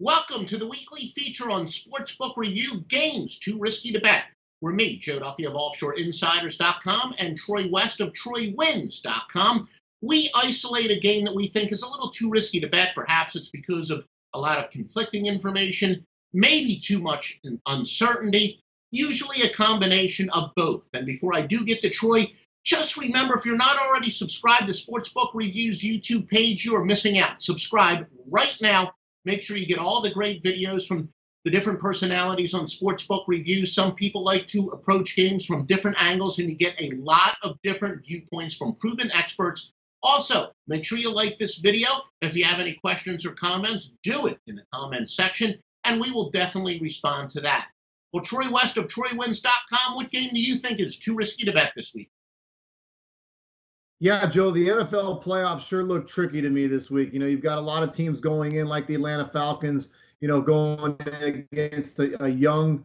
Welcome to the weekly feature on Sportsbook Review, Games Too Risky to Bet, where me, Joe Duffy of OffshoreInsiders.com and Troy West of TroyWins.com, we isolate a game that we think is a little too risky to bet. Perhaps it's because of a lot of conflicting information, maybe too much uncertainty, usually a combination of both. And before I do get to Troy, just remember, if you're not already subscribed to Sportsbook Review's YouTube page, you are missing out. Subscribe right now. Make sure you get all the great videos from the different personalities on Sportsbook Review. Some people like to approach games from different angles, and you get a lot of different viewpoints from proven experts. Also, make sure you like this video. If you have any questions or comments, do it in the comments section, and we will definitely respond to that. Well, Troy West of TroyWins.com, what game do you think is too risky to bet this week? Yeah, Joe, the NFL playoffs sure look tricky to me this week. You've got a lot of teams going in like the Atlanta Falcons, going in against a young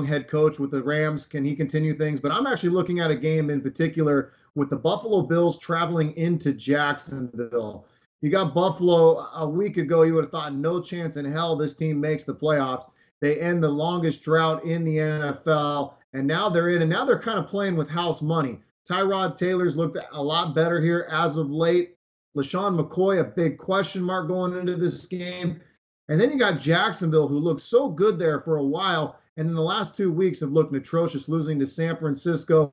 head coach with the Rams. Can he continue things? But I'm actually looking at a game in particular with the Buffalo Bills traveling into Jacksonville. You got Buffalo a week ago, you would have thought no chance in hell this team makes the playoffs. They end the longest drought in the NFL, and now they're in, and now they're kind of playing with house money. Tyrod Taylor's looked a lot better here as of late. LaShawn McCoy, a big question mark going into this game. And then you got Jacksonville, who looked so good there for a while, and in the last 2 weeks have looked atrocious, losing to San Francisco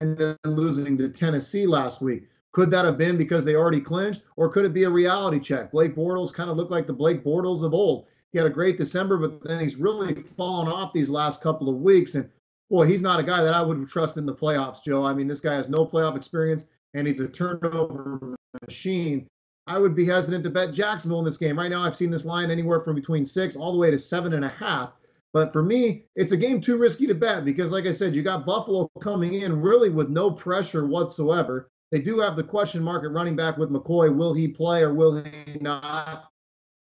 and then losing to Tennessee last week. Could that have been because they already clinched, or could it be a reality check? Blake Bortles kind of looked like the Blake Bortles of old. He had a great December, but then he's really fallen off these last couple of weeks, and boy, he's not a guy that I would trust in the playoffs, Joe. I mean, this guy has no playoff experience, and he's a turnover machine. I would be hesitant to bet Jacksonville in this game. Right now, I've seen this line anywhere from between 6 all the way to 7.5. But for me, it's a game too risky to bet because, like I said, you got Buffalo coming in really with no pressure whatsoever. They do have the question mark at running back with McCoy. Will he play or will he not?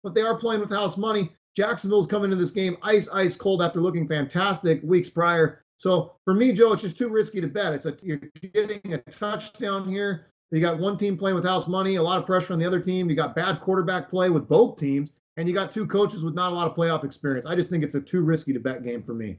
But they are playing with house money. Jacksonville's coming into this game ice cold after looking fantastic weeks prior. So for me, Joe, it's just too risky to bet. You're getting a touchdown here. You got one team playing with house money, a lot of pressure on the other team. You got bad quarterback play with both teams, and you got two coaches with not a lot of playoff experience. I just think it's a too risky to bet game for me.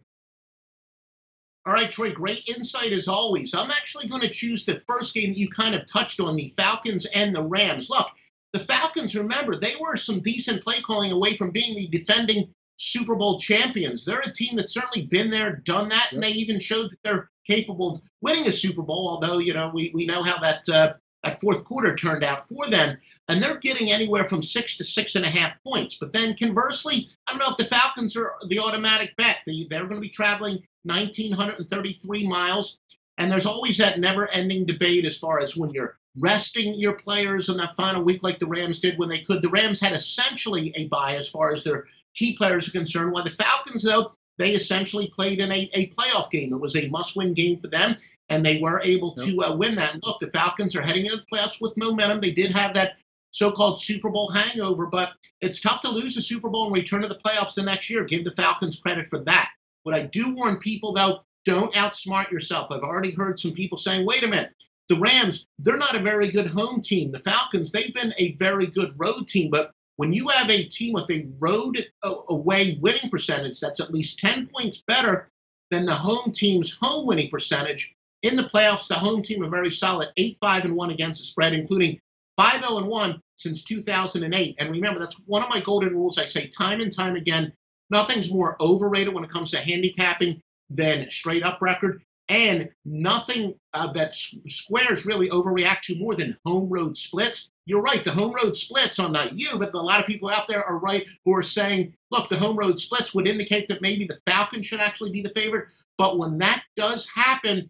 All right, Troy, great insight as always. I'm actually going to choose the first game that you kind of touched on, the Falcons and the Rams. Look, the Falcons, remember, they were some decent play calling away from being the defending Super Bowl champions. They're a team that's certainly been there, done that, and they even showed that they're capable of winning a Super Bowl, although, we know how that fourth quarter turned out for them. And they're getting anywhere from 6 to 6.5 points. But then conversely, I don't know if the Falcons are the automatic bet. They're going to be traveling 1,933 miles. And there's always that never-ending debate as far as when you're resting your players in that final week like the Rams did when they could. The Rams had essentially a bye as far as their key players are concerned, while the Falcons, though, they essentially played in a playoff game. It was a must-win game for them, and they were able to win that. And look, the Falcons are heading into the playoffs with momentum. They did have that so-called Super Bowl hangover, but it's tough to lose a Super Bowl and return to the playoffs the next year. Give the Falcons credit for that. What I do warn people, though, don't outsmart yourself. I've already heard some people saying, wait a minute, the Rams, they're not a very good home team. The Falcons, they've been a very good road team, but when you have a team with a road away winning percentage that's at least 10 points better than the home team's home winning percentage, in the playoffs, the home team are very solid, 8-5-1 against the spread, including 5-0-1 since 2008. And remember, that's one of my golden rules. I say time and time again, nothing's more overrated when it comes to handicapping than straight up record. And nothing that squares really overreact to more than home road splits. You're right, the home road splits, I'm not you, but a lot of people out there are right who are saying, look, the home road splits would indicate that maybe the Falcons should actually be the favorite. But when that does happen,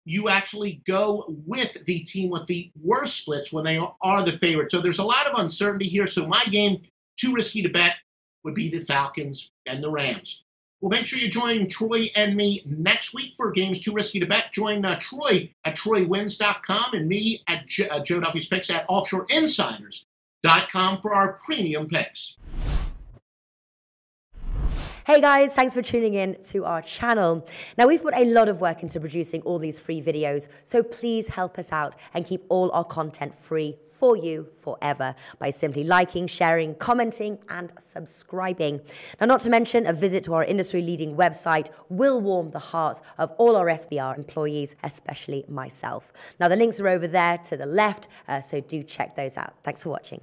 you actually go with the team with the worst splits when they are the favorite. So there's a lot of uncertainty here. So my game, too risky to bet, would be the Falcons and the Rams. Well, make sure you join Troy and me next week for Games Too Risky to Bet. Join Troy at TroyWins.com and me at Joe Duffy's Picks at OffshoreInsiders.com for our premium picks. Hey guys, thanks for tuning in to our channel. Now, we've put a lot of work into producing all these free videos, so please help us out and keep all our content free for you forever by simply liking, sharing, commenting, and subscribing. Now, not to mention, a visit to our industry-leading website will warm the hearts of all our SBR employees, especially myself. Now, the links are over there to the left, so do check those out. Thanks for watching.